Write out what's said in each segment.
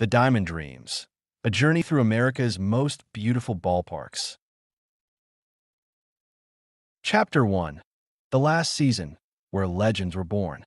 The Diamond Dreams, a journey through America's most beautiful ballparks. Chapter 1. The Last Season, Where Legends Were Born.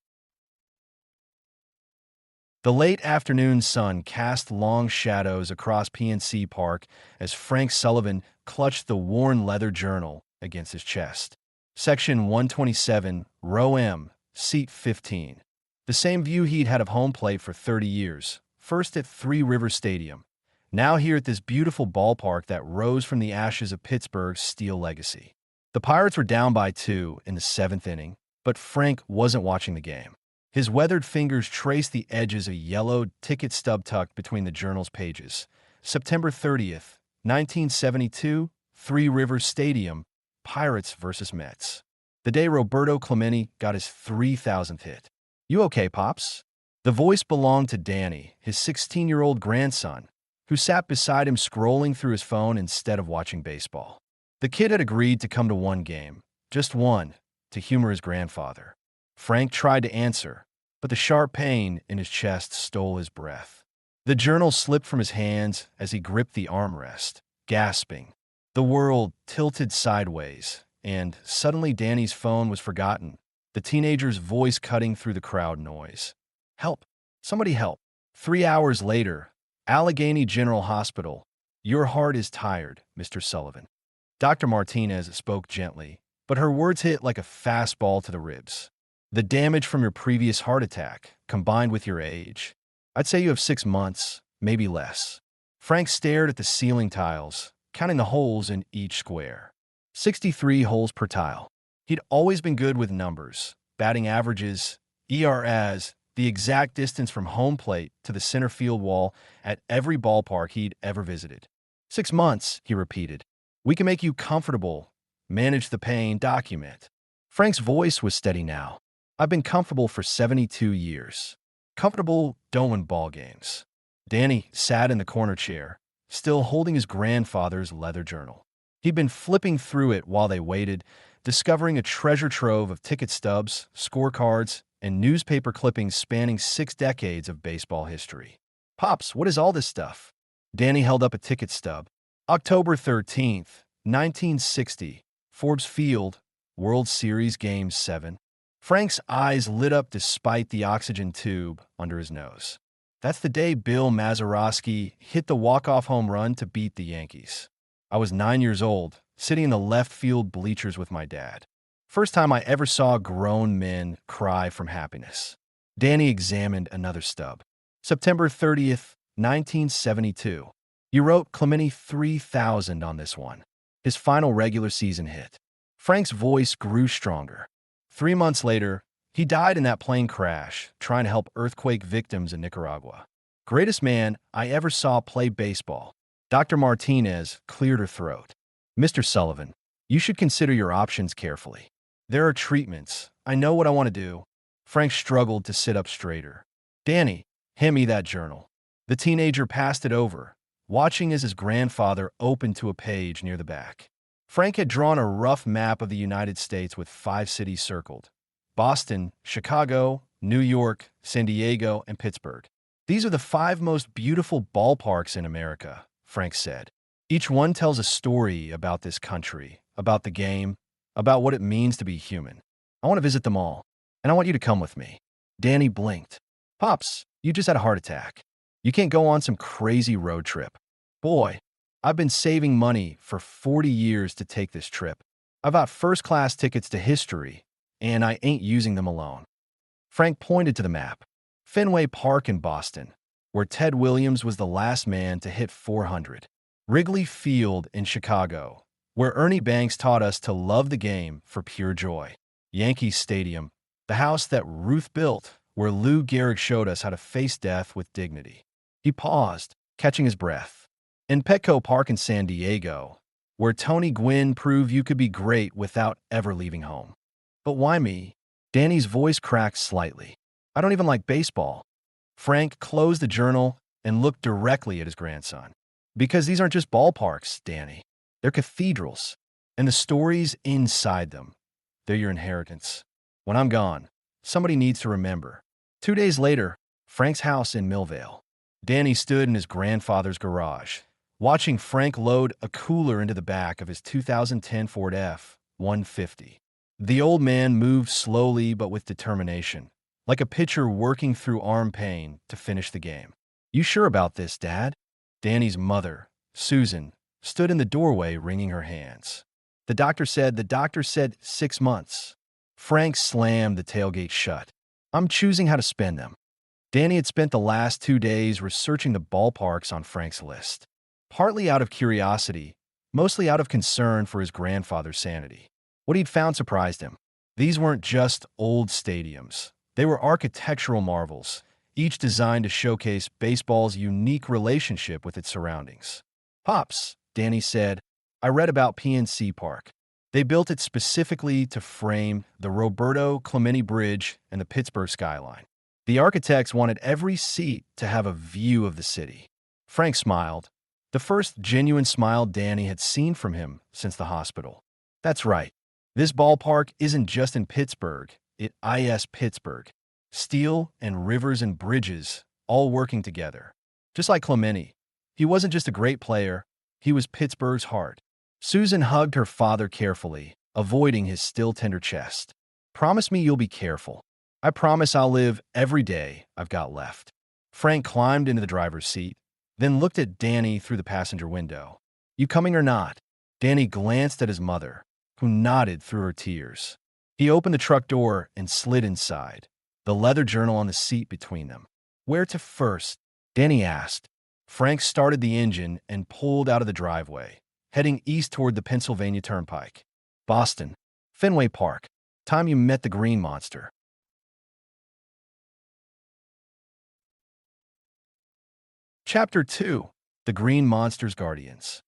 The late afternoon sun cast long shadows across PNC Park as Frank Sullivan clutched the worn leather journal against his chest. Section 127, Row M, Seat 15. The same view he'd had of home plate for 30 years, first at Three Rivers Stadium, now here at this beautiful ballpark that rose from the ashes of Pittsburgh's steel legacy. The Pirates were down by 2 in the 7th inning, but Frank wasn't watching the game. His weathered fingers traced the edges of a yellowed ticket stub tucked between the journal's pages. September 30th, 1972, Three Rivers Stadium, Pirates versus Mets. The day Roberto Clemente got his 3,000th hit. "You okay, Pops?" The voice belonged to Danny, his 16-year-old grandson, who sat beside him scrolling through his phone instead of watching baseball. The kid had agreed to come to one game, just one, to humor his grandfather. Frank tried to answer, but the sharp pain in his chest stole his breath. The journal slipped from his hands as he gripped the armrest, gasping. The world tilted sideways, and suddenly Danny's phone was forgotten, the teenager's voice cutting through the crowd noise. "Help! Somebody help!" 3 hours later, Allegheny General Hospital. "Your heart is tired, Mr. Sullivan." Dr. Martinez spoke gently, but her words hit like a fastball to the ribs. "The damage from your previous heart attack, combined with your age. I'd say you have 6 months, maybe less." Frank stared at the ceiling tiles, counting the holes in each square. 63 holes per tile. He'd always been good with numbers, batting averages, ERAs, the exact distance from home plate to the center field wall at every ballpark he'd ever visited. 6 months, he repeated. "We can make you comfortable, manage the pain, document." Frank's voice was steady now. "I've been comfortable for 72 years. Comfortable, don't win ball games." Danny sat in the corner chair, still holding his grandfather's leather journal. He'd been flipping through it while they waited, discovering a treasure trove of ticket stubs, scorecards, and newspaper clippings spanning 6 decades of baseball history. "Pops, what is all this stuff?" Danny held up a ticket stub. October 13th, 1960, Forbes Field, World Series Game 7. Frank's eyes lit up despite the oxygen tube under his nose. "That's the day Bill Mazeroski hit the walk-off home run to beat the Yankees. I was 9 years old, sitting in the left field bleachers with my dad. First time I ever saw grown men cry from happiness." Danny examined another stub. September 30th, 1972. "You wrote Clemente 3,000 on this one. His final regular season hit." Frank's voice grew stronger. 3 months later, he died in that plane crash, trying to help earthquake victims in Nicaragua. "Greatest man I ever saw play baseball." Dr. Martinez cleared her throat. "Mr. Sullivan, you should consider your options carefully. There are treatments. I know what I want to do." Frank struggled to sit up straighter. "Danny, hand me that journal." The teenager passed it over, watching as his grandfather opened to a page near the back. Frank had drawn a rough map of the United States with 5 cities circled: Boston, Chicago, New York, San Diego, and Pittsburgh. "These are the 5 most beautiful ballparks in America," Frank said. "Each one tells a story about this country, about the game, about what it means to be human. I want to visit them all, and I want you to come with me." Danny blinked. "Pops, you just had a heart attack. You can't go on some crazy road trip." "Boy, I've been saving money for 40 years to take this trip. I've got first-class tickets to history, and I ain't using them alone." Frank pointed to the map. Fenway Park in Boston, where Ted Williams was the last man to hit 400. Wrigley Field in Chicago, where Ernie Banks taught us to love the game for pure joy. Yankee Stadium, the house that Ruth built, where Lou Gehrig showed us how to face death with dignity. He paused, catching his breath. And Petco Park in San Diego, where Tony Gwynn proved you could be great without ever leaving home. "But why me?" Danny's voice cracked slightly. "I don't even like baseball." Frank closed the journal and looked directly at his grandson. "Because these aren't just ballparks, Danny. They're cathedrals, and the stories inside them, they're your inheritance. When I'm gone, somebody needs to remember." 2 days later, Frank's house in Millvale. Danny stood in his grandfather's garage, watching Frank load a cooler into the back of his 2010 Ford F-150. The old man moved slowly but with determination, like a pitcher working through arm pain to finish the game. "You sure about this, Dad?" Danny's mother, Susan, stood in the doorway wringing her hands. The doctor said 6 months." Frank slammed the tailgate shut. "I'm choosing how to spend them." Danny had spent the last 2 days researching the ballparks on Frank's list, partly out of curiosity, mostly out of concern for his grandfather's sanity. What he'd found surprised him. These weren't just old stadiums. They were architectural marvels, each designed to showcase baseball's unique relationship with its surroundings. "Pops," Danny said, "I read about PNC Park. They built it specifically to frame the Roberto Clemente Bridge and the Pittsburgh skyline. The architects wanted every seat to have a view of the city." Frank smiled, the first genuine smile Danny had seen from him since the hospital. "That's right. This ballpark isn't just in Pittsburgh, it is Pittsburgh. Steel and rivers and bridges all working together. Just like Clemente. He wasn't just a great player, he was Pittsburgh's heart." Susan hugged her father carefully, avoiding his still tender chest. "Promise me you'll be careful." "I promise I'll live every day I've got left." Frank climbed into the driver's seat, then looked at Danny through the passenger window. "You coming or not?" Danny glanced at his mother, who nodded through her tears. He opened the truck door and slid inside, the leather journal on the seat between them. "Where to first?" Danny asked. Frank started the engine and pulled out of the driveway, heading east toward the Pennsylvania Turnpike. "Boston, Fenway Park. Time you met the Green Monster." Chapter 2. The Green Monster's Guardians.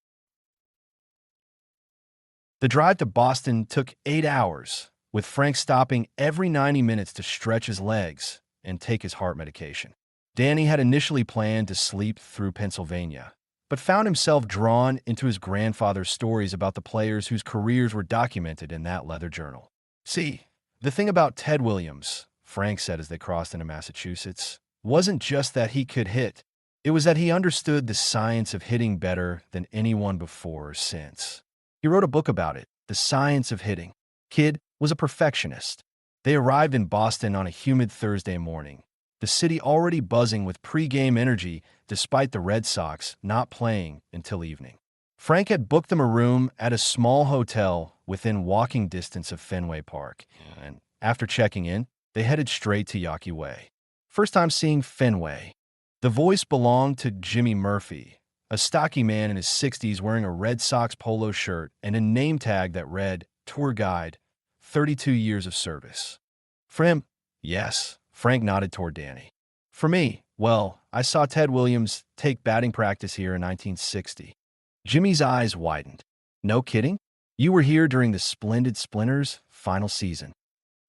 The drive to Boston took 8 hours, with Frank stopping every 90 minutes to stretch his legs and take his heart medication. Danny had initially planned to sleep through Pennsylvania, but found himself drawn into his grandfather's stories about the players whose careers were documented in that leather journal. "See, the thing about Ted Williams," Frank said as they crossed into Massachusetts, "wasn't just that he could hit. It was that he understood the science of hitting better than anyone before or since. He wrote a book about it, The Science of Hitting." Kid was a perfectionist. They arrived in Boston on a humid Thursday morning, the city already buzzing with pre-game energy despite the Red Sox not playing until evening. Frank had booked them a room at a small hotel within walking distance of Fenway Park, and after checking in, they headed straight to Yankee Way. First time seeing Fenway. The voice belonged to Jimmy Murphy, a stocky man in his 60s wearing a Red Sox polo shirt and a name tag that read, "Tour Guide, 32 years of service." "For him?" "Yes." Frank nodded toward Danny. "For me, well, I saw Ted Williams take batting practice here in 1960. Jimmy's eyes widened. "No kidding? You were here during the Splendid Splinters' final season."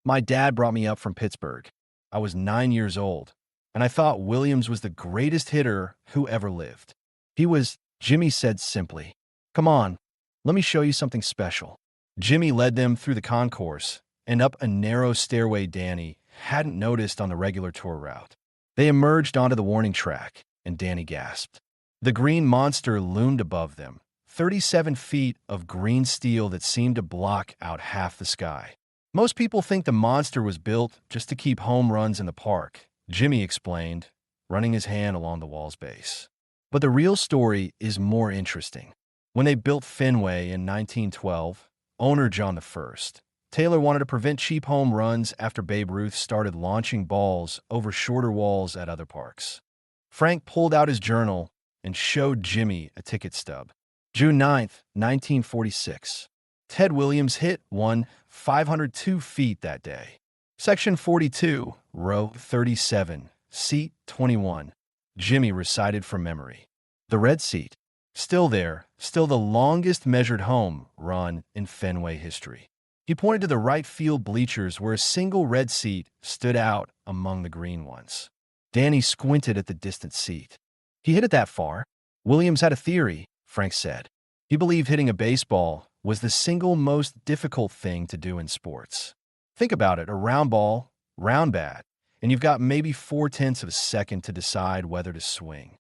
"My dad brought me up from Pittsburgh. I was 9 years old, and I thought Williams was the greatest hitter who ever lived." "He was," Jimmy said simply. "Come on, let me show you something special." Jimmy led them through the concourse and up a narrow stairway Danny hadn't noticed on the regular tour route. They emerged onto the warning track, and Danny gasped. The Green Monster loomed above them, 37 feet of green steel that seemed to block out half the sky. "Most people think the monster was built just to keep home runs in the park," Jimmy explained, running his hand along the wall's base. "But the real story is more interesting. When they built Fenway in 1912, owner John I. Taylor wanted to prevent cheap home runs after Babe Ruth started launching balls over shorter walls at other parks." Frank pulled out his journal and showed Jimmy a ticket stub. June 9th, 1946. Ted Williams hit 502 feet that day. Section 42, row 37, seat 21. Jimmy recited from memory. The red seat. Still there, still the longest measured home run in Fenway history. He pointed to the right field bleachers where a single red seat stood out among the green ones. Danny squinted at the distant seat. "He hit it that far." "Williams had a theory," Frank said. "He believed hitting a baseball was the single most difficult thing to do in sports. Think about it, a round ball, round bat, and you've got maybe 0.4 of a second to decide whether to swing.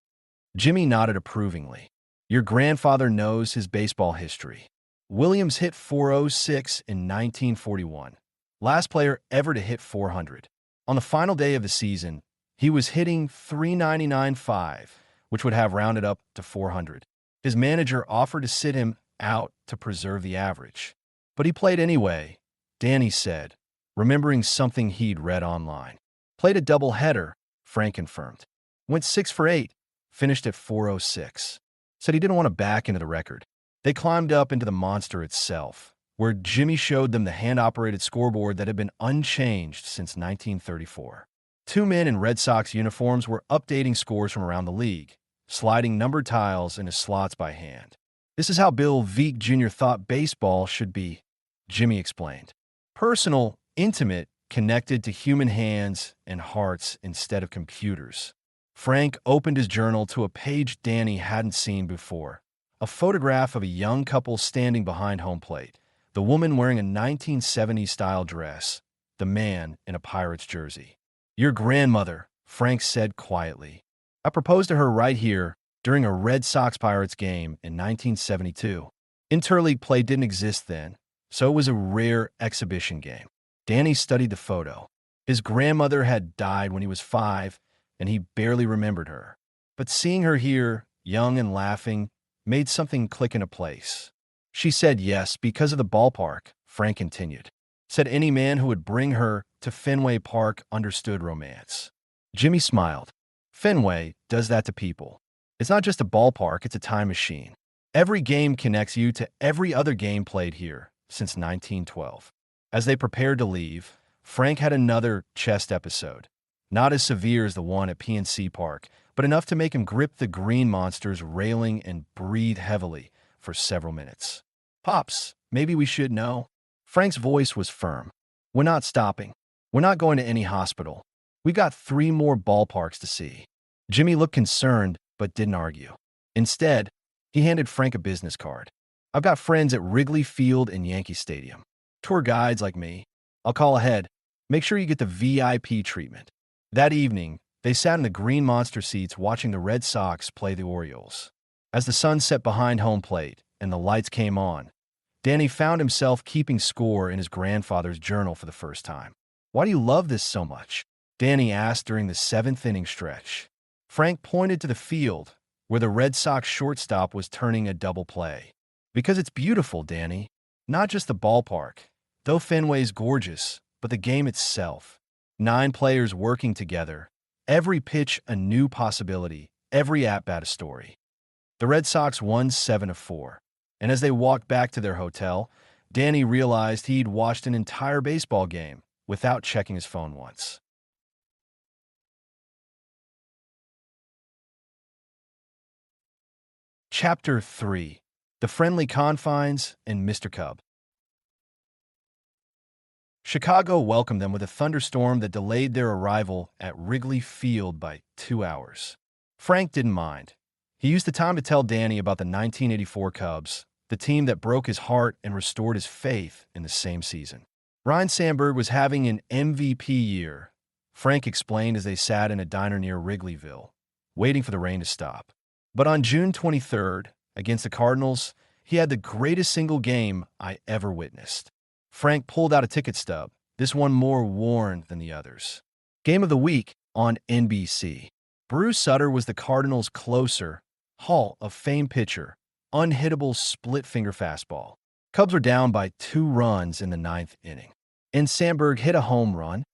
Jimmy nodded approvingly. Your grandfather knows his baseball history. Williams hit 406 in 1941, last player ever to hit 400. On the final day of the season, he was hitting 399.5, which would have rounded up to 400. His manager offered to sit him out to preserve the average. But he played anyway, Danny said, remembering something he'd read online. Played a doubleheader, Frank confirmed. Went 6 for 8, finished at 406. Said he didn't want to back into the record. They climbed up into the monster itself, where Jimmy showed them the hand-operated scoreboard that had been unchanged since 1934. Two men in Red Sox uniforms were updating scores from around the league, sliding numbered tiles into slots by hand. This is how Bill Veeck Jr. thought baseball should be, Jimmy explained. Personal, intimate, connected to human hands and hearts instead of computers. Frank opened his journal to a page Danny hadn't seen before. A photograph of a young couple standing behind home plate, the woman wearing a 1970s-style dress, the man in a Pirates jersey. Your grandmother, Frank said quietly. I proposed to her right here during a Red Sox-Pirates game in 1972. Interleague play didn't exist then, so it was a rare exhibition game. Danny studied the photo. His grandmother had died when he was 5, and he barely remembered her. But seeing her here, young and laughing, made something click into place. She said yes because of the ballpark, Frank continued. Said any man who would bring her to Fenway Park understood romance. Jimmy smiled. Fenway does that to people. It's not just a ballpark, it's a time machine. Every game connects you to every other game played here since 1912. As they prepared to leave, Frank had another chest episode. Not as severe as the one at PNC Park, but enough to make him grip the green monster's railing and breathe heavily for several minutes. Pops, maybe we should know. Frank's voice was firm. We're not stopping. We're not going to any hospital. We got 3 more ballparks to see. Jimmy looked concerned, but didn't argue. Instead, he handed Frank a business card. I've got friends at Wrigley Field and Yankee Stadium. Tour guides like me. I'll call ahead. Make sure you get the VIP treatment. That evening, they sat in the green monster seats watching the Red Sox play the Orioles. As the sun set behind home plate and the lights came on, Danny found himself keeping score in his grandfather's journal for the first time. Why do you love this so much? Danny asked during the 7th inning stretch. Frank pointed to the field, where the Red Sox shortstop was turning a double play. Because it's beautiful, Danny. Not just the ballpark, though Fenway's gorgeous, but the game itself. 9 players working together, every pitch a new possibility, every at-bat a story. The Red Sox won 7 of 4, and as they walked back to their hotel, Danny realized he'd watched an entire baseball game without checking his phone once. Chapter 3: The Friendly Confines and Mr. Cub. Chicago welcomed them with a thunderstorm that delayed their arrival at Wrigley Field by 2 hours. Frank didn't mind. He used the time to tell Danny about the 1984 Cubs, the team that broke his heart and restored his faith in the same season. Ryne Sandberg was having an MVP year, Frank explained as they sat in a diner near Wrigleyville, waiting for the rain to stop. But on June 23rd, against the Cardinals, he had the greatest single game I ever witnessed. Frank pulled out a ticket stub, this one more worn than the others. Game of the week on NBC. Bruce Sutter was the Cardinals' closer, Hall of Fame pitcher, unhittable split-finger fastball. Cubs were down by 2 runs in the 9th inning. And Sandberg hit a home run.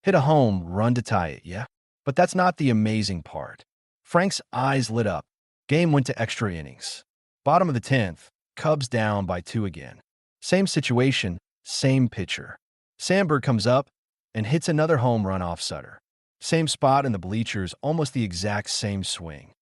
Hit a home run to tie it, yeah? But that's not the amazing part. Frank's eyes lit up. Game went to extra innings. Bottom of the 10th, Cubs down by 2 again. Same situation, same pitcher. Sandberg comes up and hits another home run off Sutter. Same spot in the bleachers, almost the exact same swing.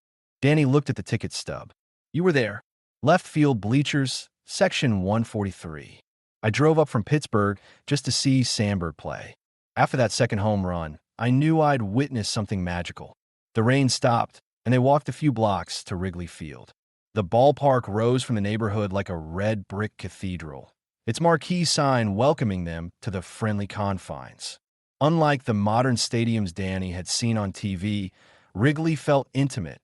Danny looked at the ticket stub. You were there. Left field bleachers, section 143. I drove up from Pittsburgh just to see Sandberg play. After that second home run, I knew I'd witnessed something magical. The rain stopped, and they walked a few blocks to Wrigley Field. The ballpark rose from the neighborhood like a red brick cathedral, its marquee sign welcoming them to the friendly confines. Unlike the modern stadiums Danny had seen on TV, Wrigley felt intimate,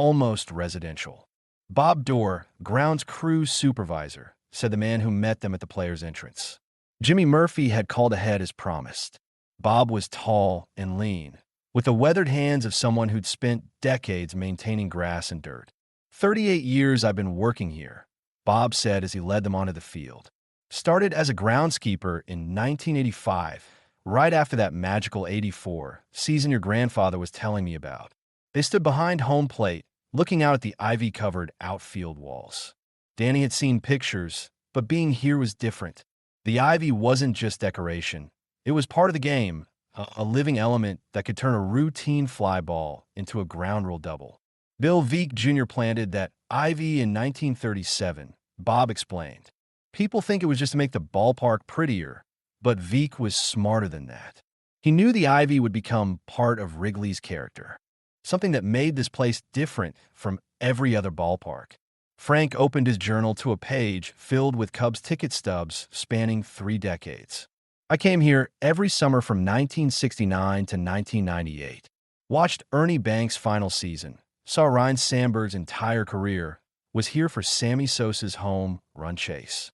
almost residential. Bob Dorr, grounds crew supervisor, said the man who met them at the players' entrance. Jimmy Murphy had called ahead as promised. Bob was tall and lean, with the weathered hands of someone who'd spent decades maintaining grass and dirt. 38 years I've been working here, Bob said as he led them onto the field. Started as a groundskeeper in 1985, right after that magical '84 season your grandfather was telling me about. They stood behind home plate, looking out at the ivy-covered outfield walls. Danny had seen pictures, but being here was different. The ivy wasn't just decoration. It was part of the game, a living element that could turn a routine fly ball into a ground rule double. Bill Veek Jr. planted that ivy in 1937, Bob explained. People think it was just to make the ballpark prettier, but Veek was smarter than that. He knew the ivy would become part of Wrigley's character, something that made this place different from every other ballpark. Frank opened his journal to a page filled with Cubs ticket stubs spanning 3 decades. I came here every summer from 1969 to 1998. Watched Ernie Banks' final season. Saw Ryne Sandberg's entire career. Was here for Sammy Sosa's home run chase.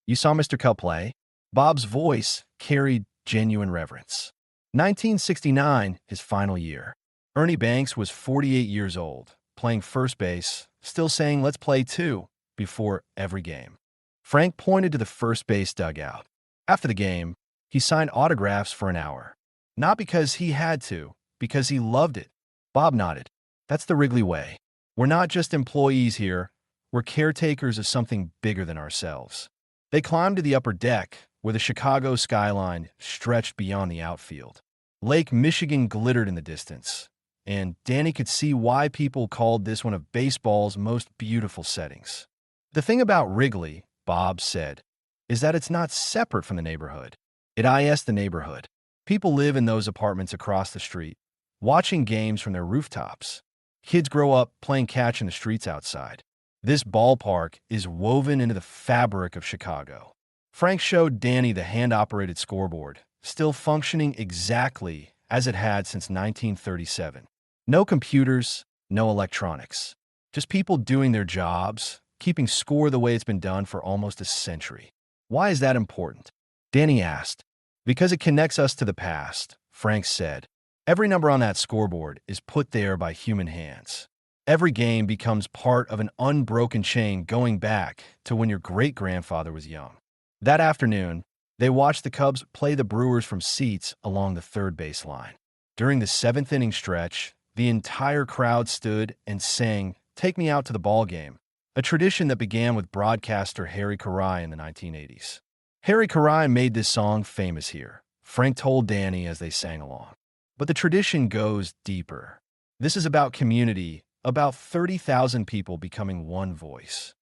You saw Mr. Cub play? Bob's voice carried genuine reverence. 1969, his final year. Ernie Banks was 48 years old, playing first base, still saying let's play too before every game. Frank pointed to the first base dugout. After the game, he signed autographs for an hour. Not because he had to, because he loved it. Bob nodded. That's the Wrigley way. We're not just employees here. We're caretakers of something bigger than ourselves. They climbed to the upper deck, where the Chicago skyline stretched beyond the outfield. Lake Michigan glittered in the distance, and Danny could see why people called this one of baseball's most beautiful settings. The thing about Wrigley, Bob said, is that it's not separate from the neighborhood. It is the neighborhood. People live in those apartments across the street, watching games from their rooftops. Kids grow up playing catch in the streets outside. This ballpark is woven into the fabric of Chicago. Frank showed Danny the hand-operated scoreboard, still functioning exactly as it had since 1937. No computers, no electronics. Just people doing their jobs, keeping score the way it's been done for almost a century. Why is that important? Danny asked. Because it connects us to the past, Frank said. Every number on that scoreboard is put there by human hands. Every game becomes part of an unbroken chain going back to when your great-grandfather was young. That afternoon, they watched the Cubs play the Brewers from seats along the third base line. During the 7th inning stretch, the entire crowd stood and sang "Take Me Out to the Ball Game," a tradition that began with broadcaster Harry Caray in the 1980s. Harry Caray made this song famous here, Frank told Danny as they sang along. But the tradition goes deeper. This is about community, about 30,000 people becoming one voice.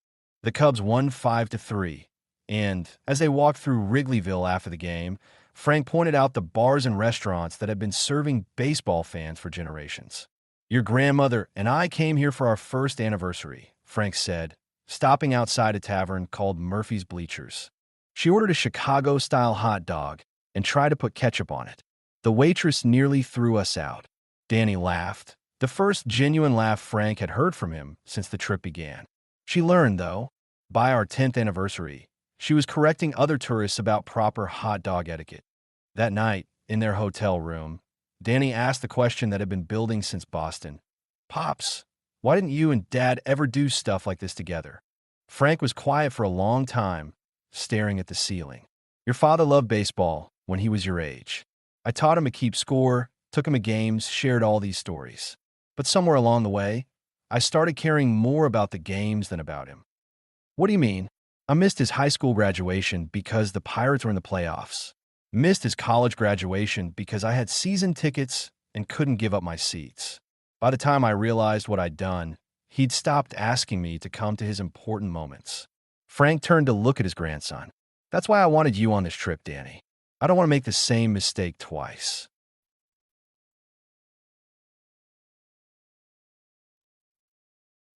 The Cubs won 5-3, and as they walked through Wrigleyville after the game, Frank pointed out the bars and restaurants that had been serving baseball fans for generations. Your grandmother and I came here for our first anniversary, Frank said, stopping outside a tavern called Murphy's Bleachers. She ordered a Chicago-style hot dog and tried to put ketchup on it. The waitress nearly threw us out. Danny laughed, the first genuine laugh Frank had heard from him since the trip began. She learned, though, by our 10th anniversary, she was correcting other tourists about proper hot dog etiquette. That night, in their hotel room, Danny asked the question that had been building since Boston. Pops, why didn't you and Dad ever do stuff like this together? Frank was quiet for a long time, staring at the ceiling. Your father loved baseball when he was your age. I taught him to keep score, took him to games, shared all these stories. But somewhere along the way, I started caring more about the games than about him. What do you mean? I missed his high school graduation because the Pirates were in the playoffs. Missed his college graduation because I had season tickets and couldn't give up my seats. By the time I realized what I'd done, he'd stopped asking me to come to his important moments. Frank turned to look at his grandson. That's why I wanted you on this trip, Danny. I don't want to make the same mistake twice.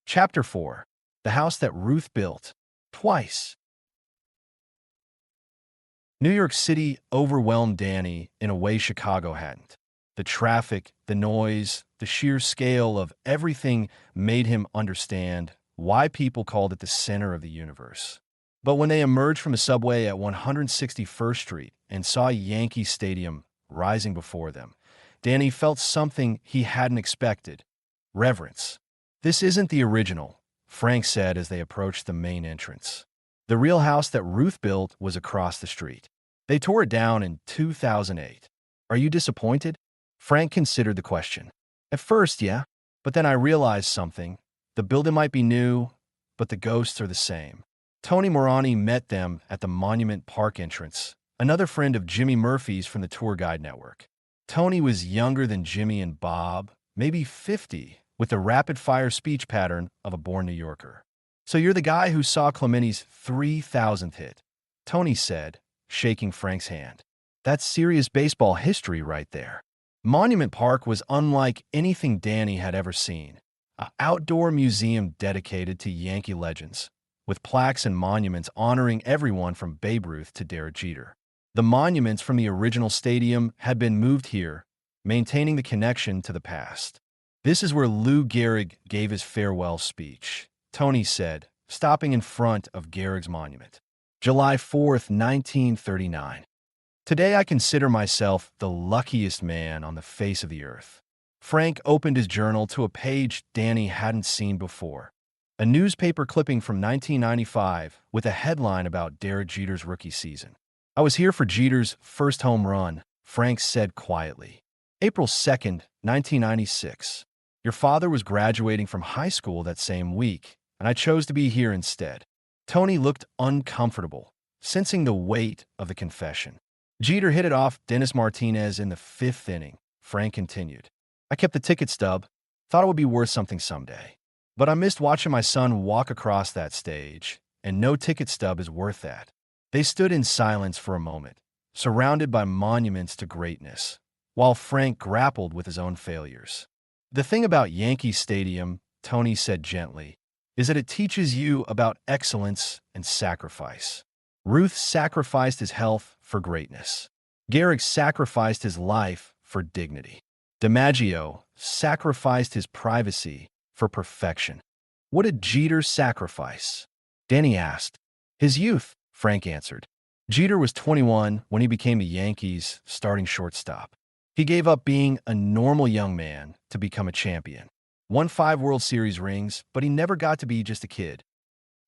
Chapter 4. The House That Ruth Built. Twice. New York City overwhelmed Danny in a way Chicago hadn't. The traffic, the noise, the sheer scale of everything made him understand why people called it the center of the universe. But when they emerged from the subway at 161st Street and saw Yankee Stadium rising before them, Danny felt something he hadn't expected: reverence. "This isn't the original," Frank said as they approached the main entrance. "The real house that Ruth built was across the street. They tore it down in 2008. Are you disappointed?" Frank considered the question. "At first, yeah. But then I realized something. The building might be new, but the ghosts are the same." Tony Morani met them at the Monument Park entrance, another friend of Jimmy Murphy's from the tour guide network. Tony was younger than Jimmy and Bob, maybe 50, with the rapid-fire speech pattern of a born New Yorker. "So you're the guy who saw Clemente's 3,000th hit," Tony said, shaking Frank's hand. "That's serious baseball history right there." Monument Park was unlike anything Danny had ever seen. An outdoor museum dedicated to Yankee legends, with plaques and monuments honoring everyone from Babe Ruth to Derek Jeter. The monuments from the original stadium had been moved here, maintaining the connection to the past. "This is where Lou Gehrig gave his farewell speech," Tony said, stopping in front of Gehrig's monument. "July 4th, 1939. Today I consider myself the luckiest man on the face of the earth." Frank opened his journal to a page Danny hadn't seen before. A newspaper clipping from 1995 with a headline about Derek Jeter's rookie season. "I was here for Jeter's first home run," Frank said quietly. "April 2nd, 1996. Your father was graduating from high school that same week, and I chose to be here instead." Tony looked uncomfortable, sensing the weight of the confession. "Jeter hit it off Dennis Martinez in the 5th inning," Frank continued. "I kept the ticket stub, thought it would be worth something someday. But I missed watching my son walk across that stage, and no ticket stub is worth that." They stood in silence for a moment, surrounded by monuments to greatness, while Frank grappled with his own failures. "The thing about Yankee Stadium," Tony said gently, "is that it teaches you about excellence and sacrifice. Ruth sacrificed his health for greatness. Gehrig sacrificed his life for dignity. DiMaggio sacrificed his privacy for perfection. What did Jeter sacrifice?" Danny asked. "His youth," Frank answered. "Jeter was 21 when he became the Yankees' starting shortstop. He gave up being a normal young man to become a champion. Won 5 World Series rings, but he never got to be just a kid."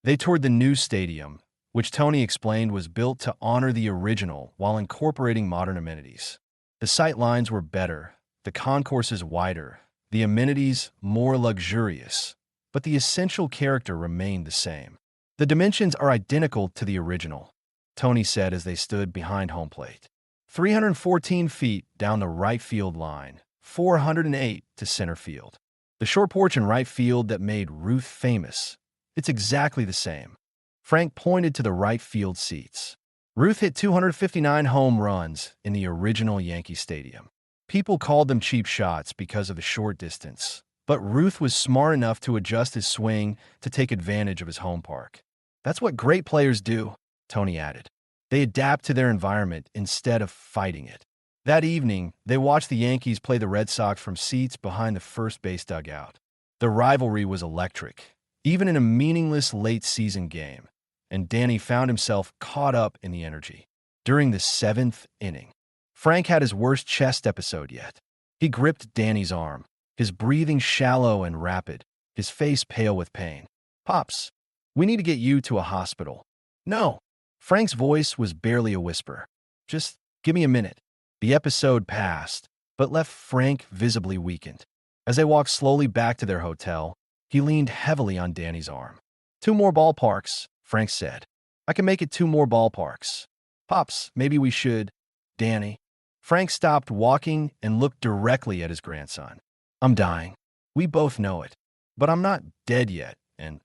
They toured the new stadium, which Tony explained was built to honor the original while incorporating modern amenities. The sight lines were better, the concourses wider, the amenities more luxurious, but the essential character remained the same. "The dimensions are identical to the original," Tony said as they stood behind home plate. 314 feet down the right field line, 408 to center field. The short porch in right field that made Ruth famous. It's exactly the same. Frank pointed to the right field seats. Ruth hit 259 home runs in the original Yankee Stadium. People called them cheap shots because of the short distance, but Ruth was smart enough to adjust his swing to take advantage of his home park. "That's what great players do," Tony added. "They adapt to their environment instead of fighting it." That evening, they watched the Yankees play the Red Sox from seats behind the first base dugout. The rivalry was electric, even in a meaningless late-season game, and Danny found himself caught up in the energy. During the 7th inning, Frank had his worst chest episode yet. He gripped Danny's arm, his breathing shallow and rapid, his face pale with pain. "Pops, we need to get you to a hospital." "No." Frank's voice was barely a whisper. "Just give me a minute." The episode passed, but left Frank visibly weakened. As they walked slowly back to their hotel, he leaned heavily on Danny's arm. "2 more ballparks," Frank said. "I can make it 2 more ballparks." "Pops, maybe we should." "Danny." Frank stopped walking and looked directly at his grandson. "I'm dying. We both know it. But I'm not dead yet, and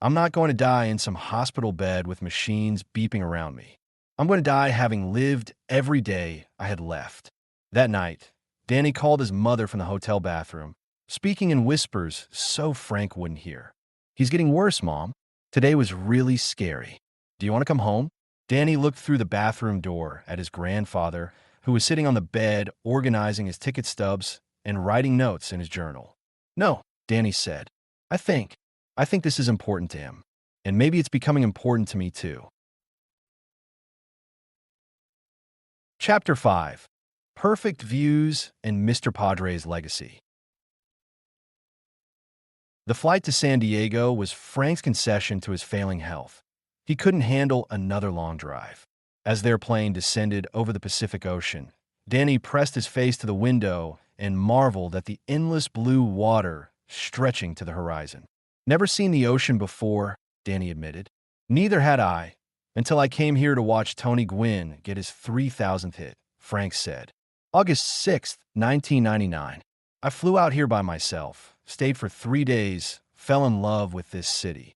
I'm not going to die in some hospital bed with machines beeping around me. I'm going to die having lived every day I had left." That night, Danny called his mother from the hotel bathroom, speaking in whispers so Frank wouldn't hear. "He's getting worse, Mom. Today was really scary. Do you want to come home?" Danny looked through the bathroom door at his grandfather, who was sitting on the bed organizing his ticket stubs and writing notes in his journal. "No," Danny said. I think this is important to him. And maybe it's becoming important to me too." Chapter 5. Perfect Views and Mr. Padre's Legacy. The flight to San Diego was Frank's concession to his failing health. He couldn't handle another long drive. As their plane descended over the Pacific Ocean, Danny pressed his face to the window and marveled at the endless blue water stretching to the horizon. "Never seen the ocean before," Danny admitted. "Neither had I, until I came here to watch Tony Gwynn get his 3,000th hit," Frank said. August 6, 1999. "I flew out here by myself, stayed for 3 days, fell in love with this city."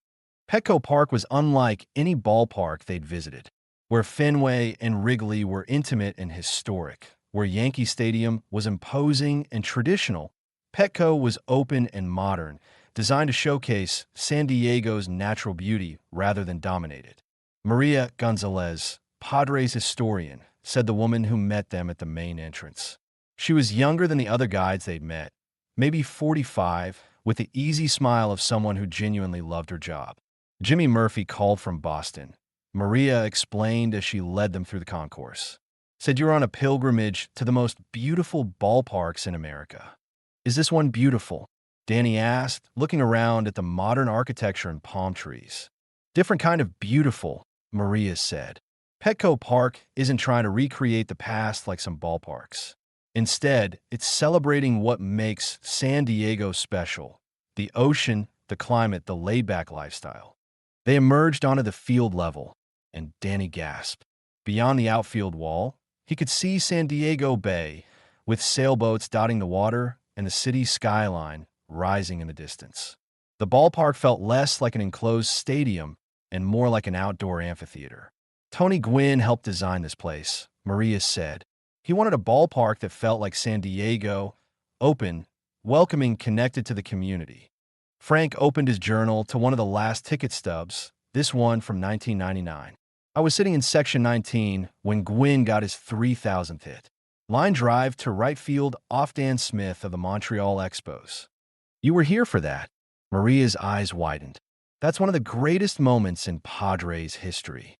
Petco Park was unlike any ballpark they'd visited. Where Fenway and Wrigley were intimate and historic, where Yankee Stadium was imposing and traditional, Petco was open and modern, designed to showcase San Diego's natural beauty rather than dominate it. Maria Gonzalez, Padres historian, said the woman who met them at the main entrance. She was younger than the other guides they'd met, maybe 45, with the easy smile of someone who genuinely loved her job. Jimmy Murphy called from Boston. Maria explained as she led them through the concourse. "Said you're on a pilgrimage to the most beautiful ballparks in America." "Is this one beautiful?" Danny asked, looking around at the modern architecture and palm trees. "Different kind of beautiful," Maria said. "Petco Park isn't trying to recreate the past like some ballparks. Instead, it's celebrating what makes San Diego special: the ocean, the climate, the laid-back lifestyle." They emerged onto the field level, and Danny gasped. Beyond the outfield wall, he could see San Diego Bay, with sailboats dotting the water and the city's skyline rising in the distance. The ballpark felt less like an enclosed stadium and more like an outdoor amphitheater. "Tony Gwynn helped design this place," Maria said. "He wanted a ballpark that felt like San Diego, open, welcoming, connected to the community." Frank opened his journal to one of the last ticket stubs, this one from 1999. "I was sitting in section 19 when Gwynn got his 3,000th hit. Line drive to right field off Dan Smith of the Montreal Expos." "You were here for that?" Maria's eyes widened. "That's one of the greatest moments in Padres history."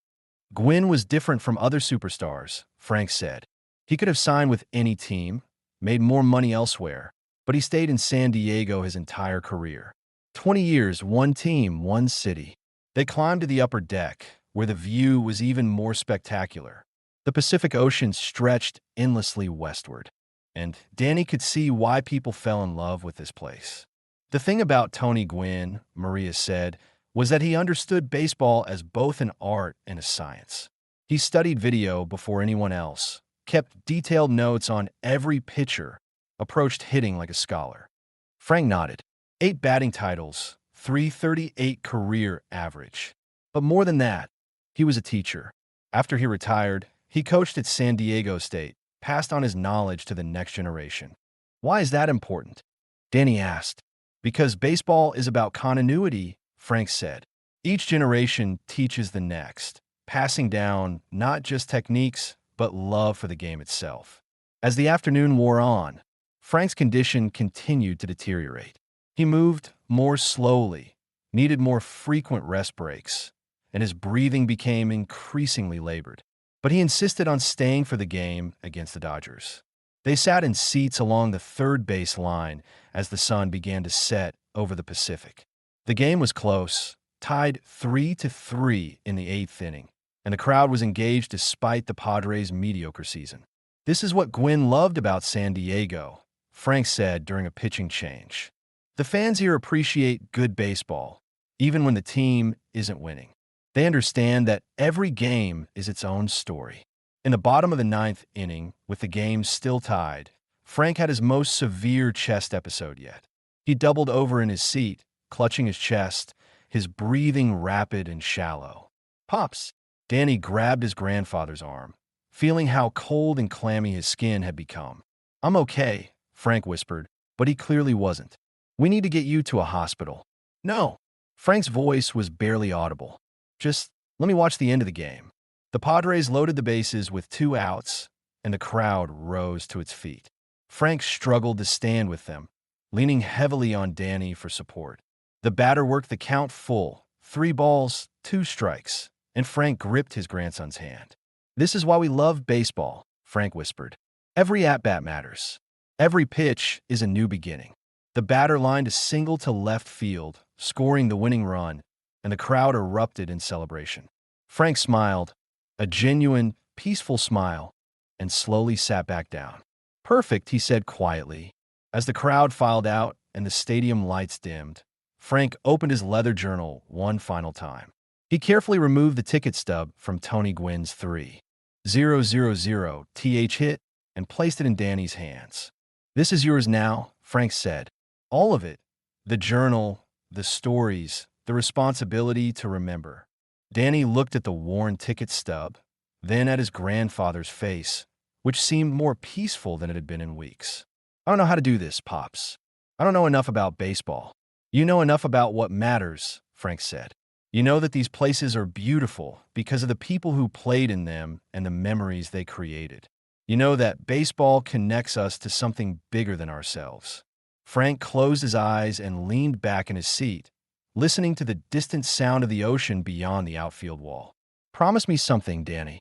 "Gwynn was different from other superstars," Frank said. "He could have signed with any team, made more money elsewhere, but he stayed in San Diego his entire career. 20 years, one team, one city." They climbed to the upper deck, where the view was even more spectacular. The Pacific Ocean stretched endlessly westward, and Danny could see why people fell in love with this place. "The thing about Tony Gwynn," Maria said, "was that he understood baseball as both an art and a science. He studied video before anyone else, kept detailed notes on every pitcher, approached hitting like a scholar." Frank nodded. 8 batting titles, 338 career average. But more than that, he was a teacher. After he retired, he coached at San Diego State, passed on his knowledge to the next generation. "Why is that important?" Danny asked. "Because baseball is about continuity," Frank said. "Each generation teaches the next, passing down not just techniques, but love for the game itself." As the afternoon wore on, Frank's condition continued to deteriorate. He moved more slowly, needed more frequent rest breaks, and his breathing became increasingly labored. But he insisted on staying for the game against the Dodgers. They sat in seats along the third base line as the sun began to set over the Pacific. The game was close, tied 3-3 in the 8th inning, and the crowd was engaged despite the Padres' mediocre season. "This is what Gwynn loved about San Diego," Frank said during a pitching change. "The fans here appreciate good baseball, even when the team isn't winning. They understand that every game is its own story." In the bottom of the 9th inning, with the game still tied, Frank had his most severe chest episode yet. He doubled over in his seat, clutching his chest, his breathing rapid and shallow. "Pops!" Danny grabbed his grandfather's arm, feeling how cold and clammy his skin had become. "I'm okay," Frank whispered, but he clearly wasn't. "We need to get you to a hospital." "No." Frank's voice was barely audible. "Just let me watch the end of the game." The Padres loaded the bases with 2 outs, and the crowd rose to its feet. Frank struggled to stand with them, leaning heavily on Danny for support. The batter worked the count full, 3 balls, 2 strikes, and Frank gripped his grandson's hand. "This is why we love baseball," Frank whispered. "Every at-bat matters. Every pitch is a new beginning." The batter lined a single to left field, scoring the winning run, and the crowd erupted in celebration. Frank smiled, a genuine, peaceful smile, and slowly sat back down. "Perfect," he said quietly. As the crowd filed out and the stadium lights dimmed, Frank opened his leather journal one final time. He carefully removed the ticket stub from Tony Gwynn's 3-0-0 TH hit and placed it in Danny's hands. "This is yours now," Frank said. "All of it. The journal, the stories, the responsibility to remember." Danny looked at the worn ticket stub, then at his grandfather's face, which seemed more peaceful than it had been in weeks. "I don't know how to do this, Pops. I don't know enough about baseball." "You know enough about what matters," Frank said. "You know that these places are beautiful because of the people who played in them and the memories they created. You know that baseball connects us to something bigger than ourselves." Frank closed his eyes and leaned back in his seat, listening to the distant sound of the ocean beyond the outfield wall. "Promise me something, Danny.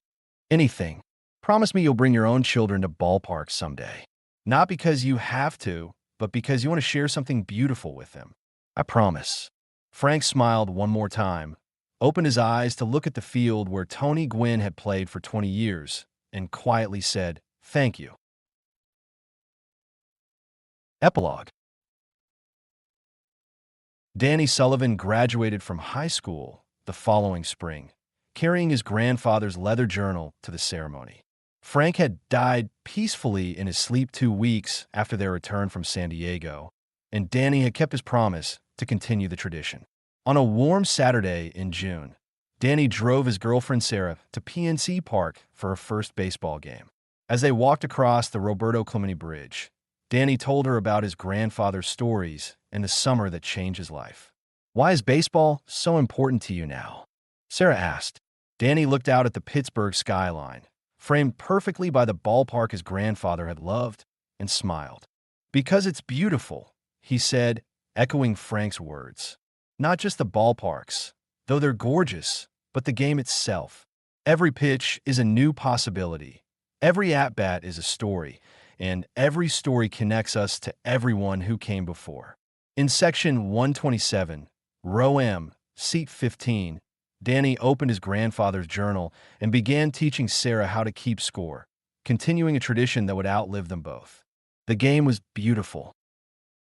Anything. Promise me you'll bring your own children to ballparks someday. Not because you have to, but because you want to share something beautiful with them." "I promise." Frank smiled one more time, opened his eyes to look at the field where Tony Gwynn had played for 20 years, and quietly said, "Thank you." Epilogue. Danny Sullivan graduated from high school the following spring, carrying his grandfather's leather journal to the ceremony. Frank had died peacefully in his sleep 2 weeks after their return from San Diego, and Danny had kept his promise to continue the tradition. On a warm Saturday in June, Danny drove his girlfriend Sarah to PNC Park for her first baseball game. As they walked across the Roberto Clemente Bridge, Danny told her about his grandfather's stories and the summer that changed his life. "Why is baseball so important to you now?" Sarah asked. Danny looked out at the Pittsburgh skyline, framed perfectly by the ballpark his grandfather had loved, and smiled. "Because it's beautiful," he said, echoing Frank's words. "Not just the ballparks, though they're gorgeous, but the game itself. Every pitch is a new possibility. Every at-bat is a story, and every story connects us to everyone who came before." In section 127, row M, seat 15, Danny opened his grandfather's journal and began teaching Sarah how to keep score, continuing a tradition that would outlive them both. The game was beautiful,